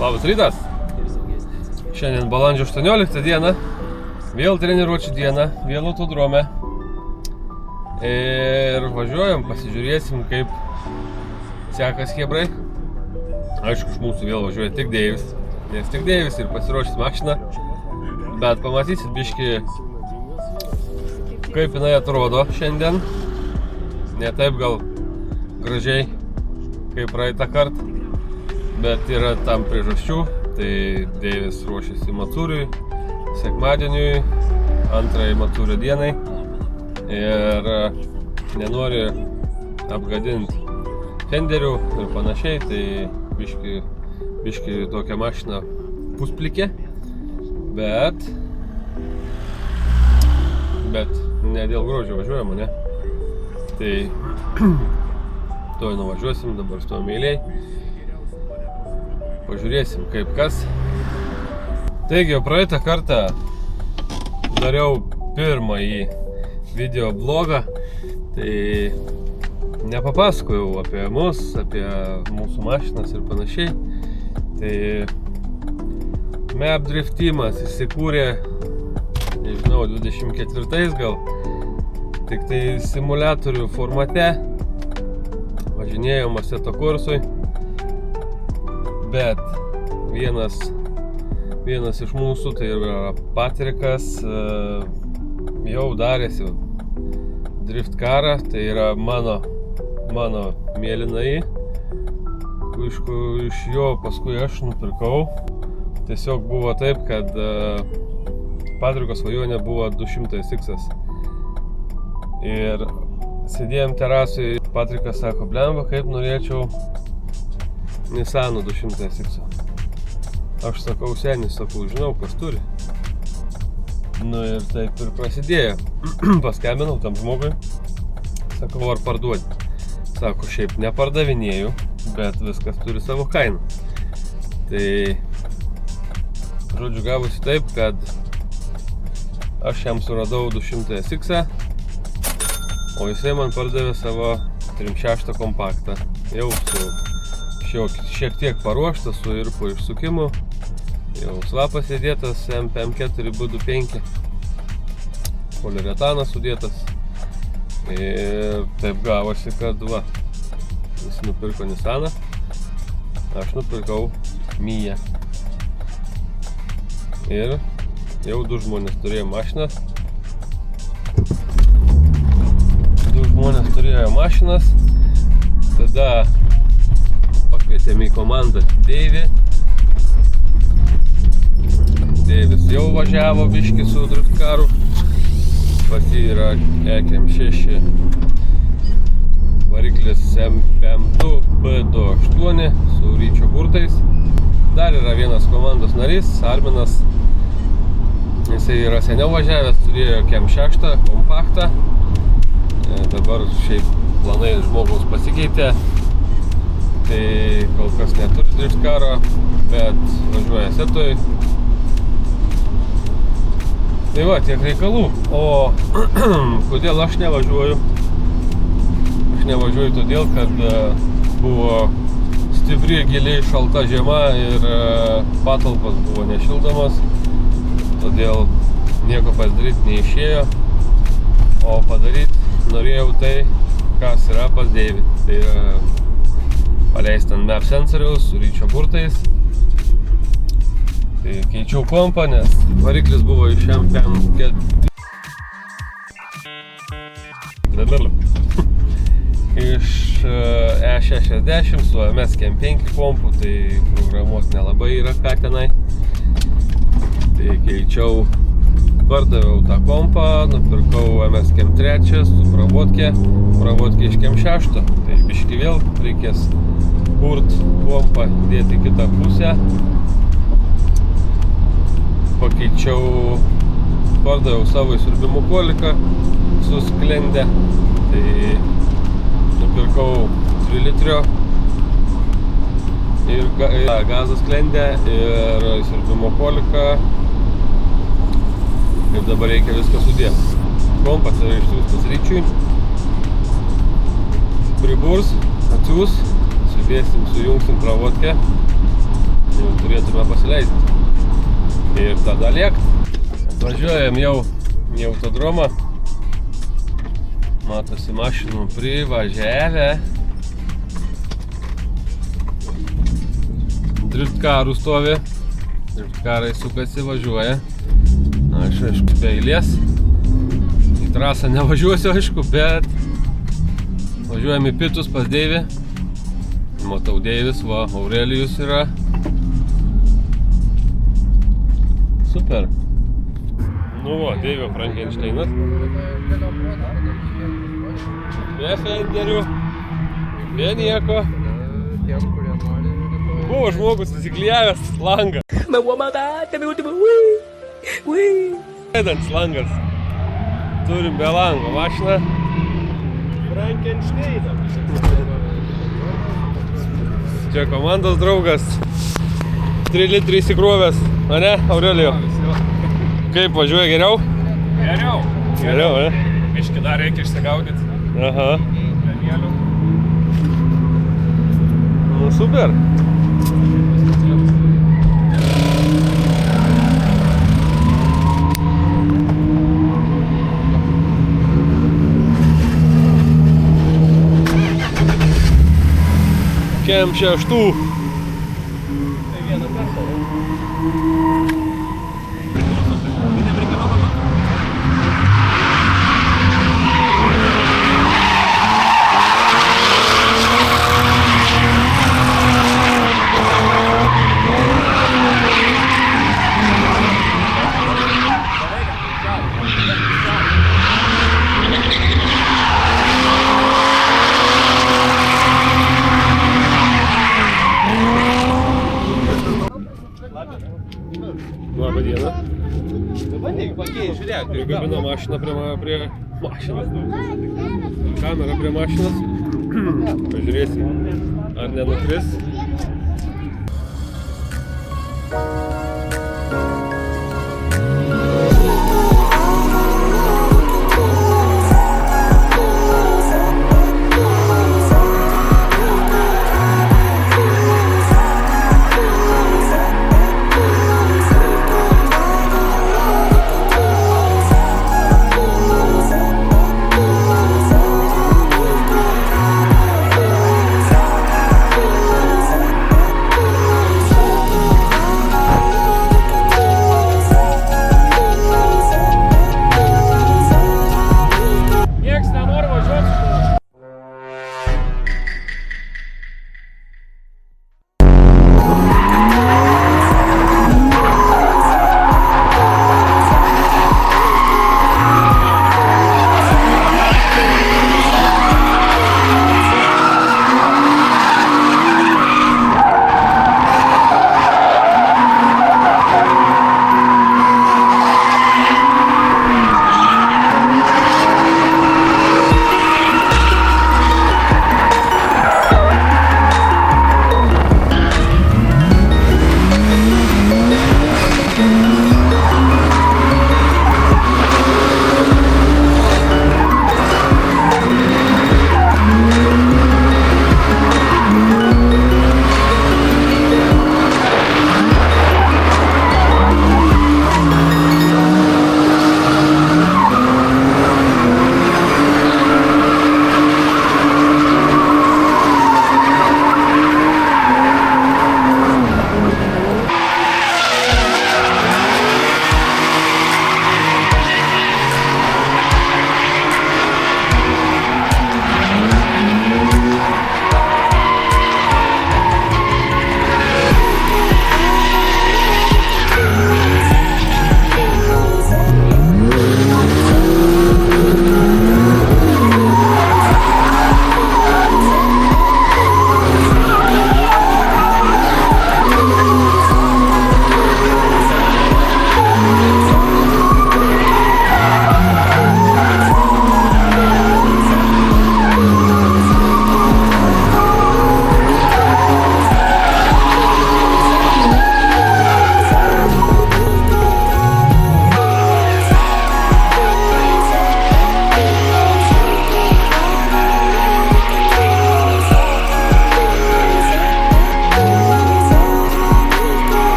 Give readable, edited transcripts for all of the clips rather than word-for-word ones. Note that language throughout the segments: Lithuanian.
Labas rytas. Šiandien balandžio 18 diena. Vėl treniruočių diena, vėl autodrome. Ir važiuojam, pasižiūrėsim, kaip sekas chebrai. Aišku, iš mūsų vėl važiuoja tik Deivis. Nes tik Deivis ir pasiruošęs mašiną. Bet pamatysit biškį, kaip jinai atrodo šiandien. Ne taip gal gražiai, kaip praeitą kartą. Bet yra tam priežasčių. Tai Deivis ruošiasi Matsūriui, sekmadieniui, antrai Matsūrio dienai. Ir nenori apgadinti fenderių ir panašiai. Tai biški tokia mašina pusplikė. Bet ne dėl grožio važiuojama, ne? Tai toj nuvažiuosim, dabar stovim eiliai. Pažiūrėsim, kaip kas. Taigi, praeitą kartą dariau pirmąjį video blogą. Tai nepapasakojau apie mus, apie mūsų mašinas ir panašiai. Tai Map driftimas įsikūrė, nežinau, 24 gal. Tik tai simuliatorių formate. Važinėjom Assetto Corsoj. Bet vienas iš mūsų, tai yra Patrikas, jau darėsi drift karą, tai yra mano mėlynai. Iš jo paskui aš nupirkau. Tiesiog buvo taip, kad Patriko svajonė buvo 200X. Ir sėdėjom terasui, Patrikas sako, blemba, kaip norėčiau Nissanų 200X. Aš sakau, senis, žinau, kas turi. Nu ir taip ir prasidėjo. Paskambinau tam žmogui. Sakau, ar parduodi? Sako, šiaip nepardavinėju, bet viskas turi savo kainą. Tai, žodžiu, gavosi taip, kad aš jam suradau 200X, o jisai man pardavė savo 3.6 kompaktą. Jau su šiek tiek paruoštas su irpo išsukimu. Jau slapas įdėtas MP4 B25. Poliuretanas sudėtas. Ir taip gavosi, kad va, jis nupirko Nissaną, aš nupirkau Miją. Ir jau du žmonės turėjo mašinas. Tada pakvietėme į komandą Deivį. Deivis jau važiavo biškį su drift karu. Pas jį yra EKM6 variklis MP2 B28 su ryčio burtais. Dar yra vienas komandos narys, Arminas. Jisai yra seniau važiavęs, turėjo EKM6 kompaktą. Dabar šiaip planai žmogaus pasikeitė. Tai kol kas neturi drift karo, bet važiuoja Assettoj. Tai va, tiek reikalų. O kodėl aš nevažiuoju? Aš nevažiuoju todėl, kad buvo stipri, giliai šalta žiema ir patalpas buvo nešildomas. Todėl nieko pasidaryti neišėjo. O padaryti norėjau tai, kas yra pas Deivį. Tai yra paleist ant map sensoriaus su ryčio burtais. Tai keičiau kompą, nes variklis buvo iš MP4 iš E60 su MSKM5 kompu, tai programos nelabai yra ką tenai. Tai keičiau, pardaviau tą kompą, nupirkau MSKM3 su pravodkė iš KM6. Tai biškį vėl reikės kurt kompą, dėti į kitą pusę. Pakeičiau, pardaviau savo įsiurbimų koliką su sklende. Tai nupirkau 3 litrio ir gazą sklendę ir įsiurbimo koliką. Ir dabar reikia viską sudėti. Kompas yra išsiųstas ryčiui. Priburs, atsiūs, sudėsim, sujungsim pravodkę jau turėtume pasileisti. Ir tada lėkt. Važiuojam jau į autodromą. Matosi mašinų privažiavę. Driftkarų stovi. Driftkarai sukasi, važiuoja. Aš aišku, be eilės. Į trasą nevažiuosiu, aišku, bet važiuojam į pietus pas Deivį. Matau Deivis, va, Aurelijus yra. Super. Nu va, Deivio Frankensteinas. Be fenderių. Be nieko. Buvo žmogus įsiklijavęs langą. Ėdant langas. Turim be lango mašiną. Frankensteinas. Čia komandos draugas. 3 litrai įsikrovęs. A ne, Aurelijau? Kaip važiuoja geriau? Geriau, ne? Biškį dar reikia išsigaudyti. Aha. Lenėlių. Nu, super. Kem 6. Tai vieną kartą. Labą dieną. Bandyk pakeisti, žiūrėk. Prigabina mašiną prie mašinos. Kamera prie mašinos. Pažiūrėsim, ar nenukris.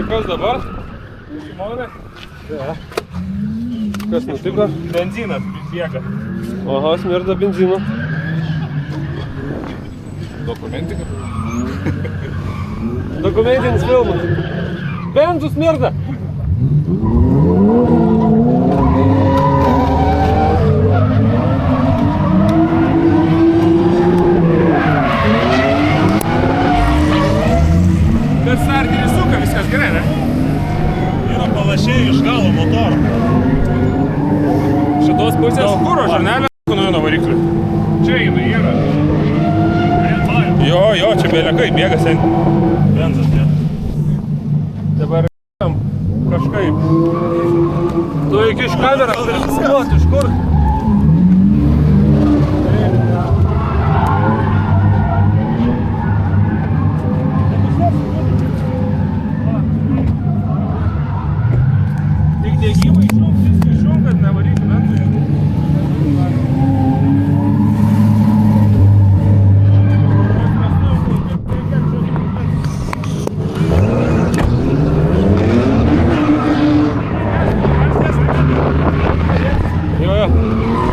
Kas dabar? Žinau, Kas nutiko? benzinas bėga. Aha, smirda benzino. Dokumentika. Dokumentinis filmas. Benzu smirda. Bet starterį suka, viskas gerai, ne? Yra panašiai iš galo motoro. Šitos pusės kuro žarnelė nuo variklių. Čia jinai yra. Jo, čia bėlekai, bėga sen. Benzas, ne. Dabar kažkaip. Tu iki iš kamerą filmuot, iš kur? Tik dėgymą išjung, viską išjung, kad nevaryti benzui.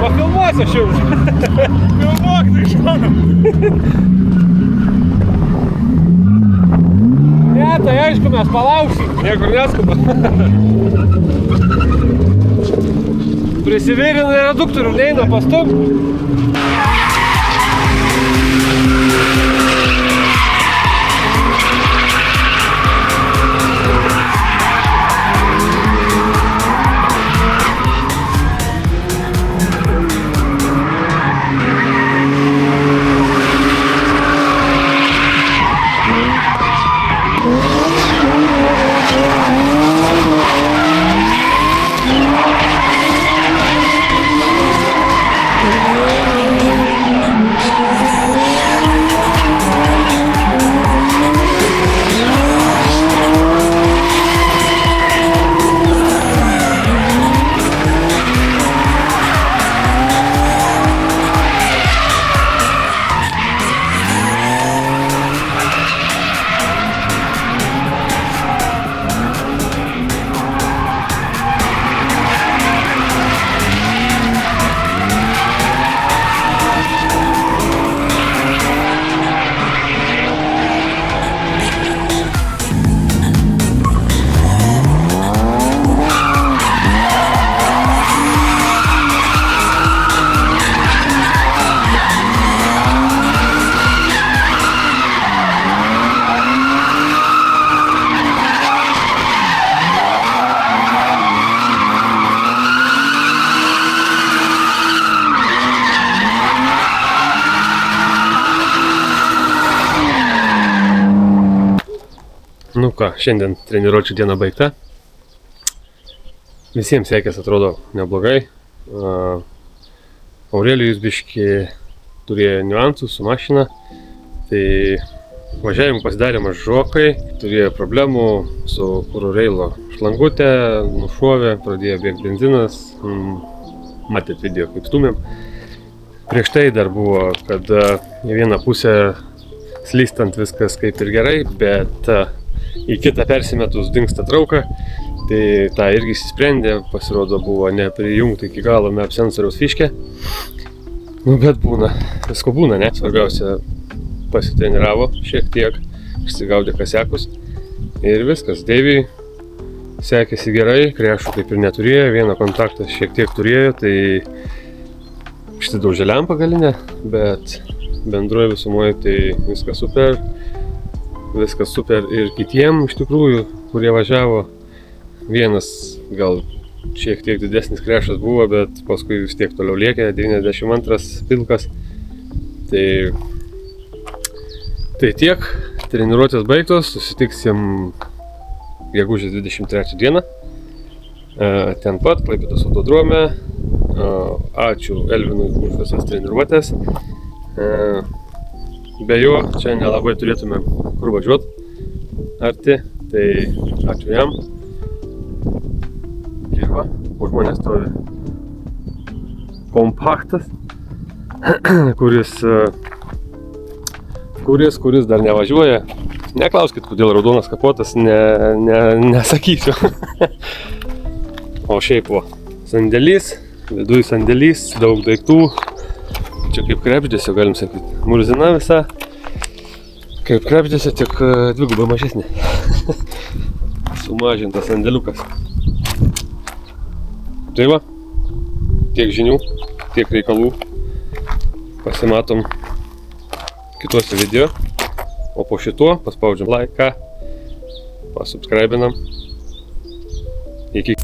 Pafilmuosiu aš jau. Filmuok, tai šoną. Ne, tai aišku, mes palauksim. Niekur neskuba. Prisivėrina reduktorių, neina pastum. Nu ką, šiandien treniruočių diena baigta. Visiems sekės atrodo neblogai. Aurelijus biškį turėjo niuansų su mašina. Tai važiavimą pasidarė mažokai. Turėjo problemų su kuro reilo šlangutė, nušovė, pradėjo bėgti benzinas. Matėt video, kaip stumėm. Prieš tai dar buvo, kad į vieną pusę slystant viskas kaip ir gerai, bet į kitą persimetus dingsta trauka, Tai tą irgi įsisprendė, pasirodo buvo neprijungta iki galo map sensoriaus fiškė. Nu, bet būna, visko būna, ne? Svarbiausia, pasitreniravo šiek tiek, išsigaudė kasiakus ir viskas. Deiviui sekėsi gerai, krešų kaip ir neturėjo, vieną kontaktą šiek tiek turėjo, tai išsidaužė lempą galinę, bet bendroje visumoje tai viskas super ir kitiem iš tikrųjų, kurie važiavo. Vienas gal šiek tiek didesnis krešas buvo, bet paskui vis tiek toliau liekė, 92 pilkas. Tai tiek, treniruotės baigtos, susitiksim gegužės 23 dieną. Ten pat, Klaipėdos autodrome. Ačiū Elvinui už visas treniruotės. Be jo, čia nelabai turėtume kur važiuoti arti, tai ačiū jam. Va, už manęs stovi kompaktas, kuris dar nevažiuoja. Neklauskit, kodėl raudonas kapotas, nesakysiu. O šiaip va, sandėlys, viduj sandėlys, daug daiktų. Čia kaip krebždėsio, galim sakyti. Murzina visa, kaip krebždėsio, tik dvigubai mažesnė. Sumažintas sandėliukas. Tai va, tiek žinių, tiek reikalų. Pasimatom kituose video. O po šituo paspaudžiam laiką, pasubscribinam. Iki.